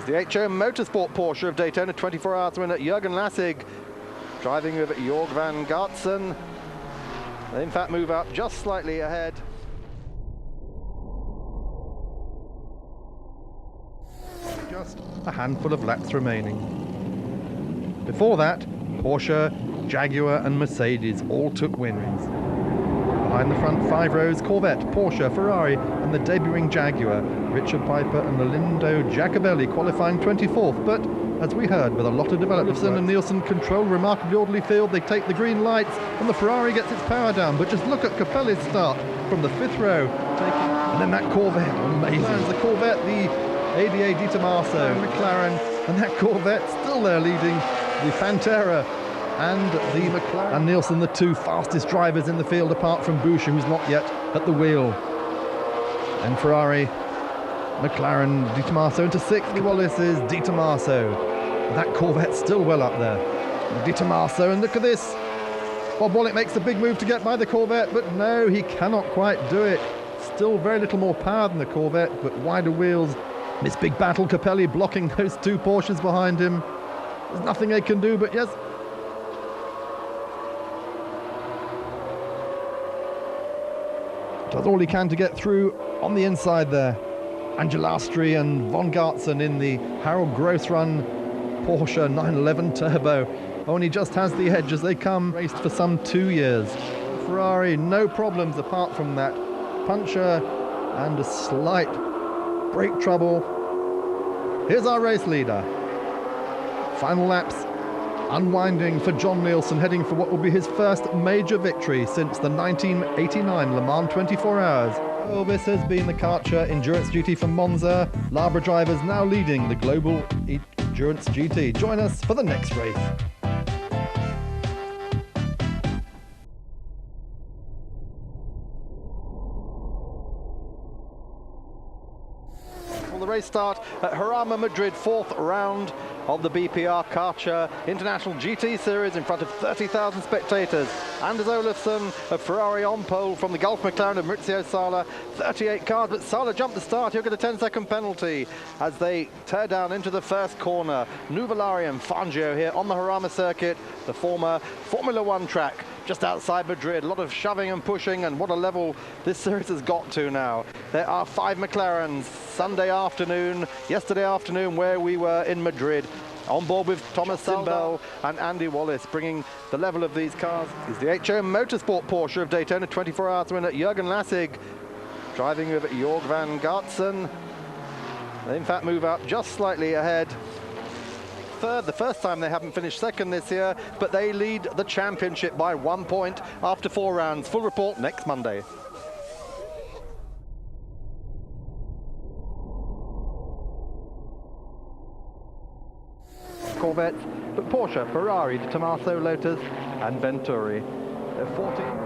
is the HO Motorsport Porsche of Daytona 24 Hours winner Jürgen Lassig, driving with Jorg van Gartsen. They in fact move up just slightly ahead. Just a handful of laps remaining. Before that, Porsche, Jaguar and Mercedes all took wins. Behind the front 5 rows, Corvette, Porsche, Ferrari and the debuting Jaguar, Richard Piper and Lindo Giacobelli qualifying 24th, but as we heard, with a lot of development, and Nielsen control remarkably orderly field. They take the green lights and the Ferrari gets its power down, but just look at Capelli's start from the 5th row, and then that Corvette, amazing. The Corvette, the ADA Di Tommaso, McLaren, and that Corvette still there leading the Pantera and the McLaren. And Nielsen, the 2 fastest drivers in the field apart from Boucher, who's not yet at the wheel. And Ferrari, McLaren, Di Tommaso into 6th. Wallace is Di Tommaso. That Corvette still well up there. Di Tommaso, and look at this. Bob Wallach makes a big move to get by the Corvette, but no, he cannot quite do it. Still very little more power than the Corvette, but wider wheels. This big battle, Capelli blocking those 2 Porsches behind him. There's nothing they can do, but yes. Does all he can to get through on the inside there. Angelastri and von Gartsen in the Harold Gross-run Porsche 911 Turbo. Only just has the edge as they come. Raced for some 2 years. Ferrari, no problems apart from that puncture and a slight brake trouble. Here's our race leader. Final laps unwinding for John Nielsen, heading for what will be his first major victory since the 1989 Le Mans 24 Hours. Well, this has been the Karcher Endurance GT from Monza. Labra drivers now leading the Global Endurance GT. Join us for the next race. Well, the race start at Jarama, Madrid, 4th round of the BPR Karcher International GT Series in front of 30,000 spectators. Anders Olafsson of Ferrari on pole from the Gulf McLaren of Maurizio Sala. 38 cars, but Sala jumped the start. He'll get a 10-second penalty as they tear down into the first corner. Nuvolari and Fangio here on the Jarama circuit, the former Formula One track just outside Madrid. A lot of shoving and pushing, and what a level this series has got to now. There are 5 McLarens Sunday afternoon, yesterday afternoon where we were in Madrid. On board with Thomas Simbel and Andy Wallace, bringing the level of these cars is the HO Motorsport Porsche of Daytona 24 Hours winner Jürgen Lassig, driving with Jorg van Gartsen. They in fact move up just slightly ahead. Third, the first time they haven't finished second this year, but they lead the championship by 1 point after 4 rounds. Full report next Monday. Corvette, but Porsche, Ferrari, Di Tommaso, Lotus and Venturi. They're 14.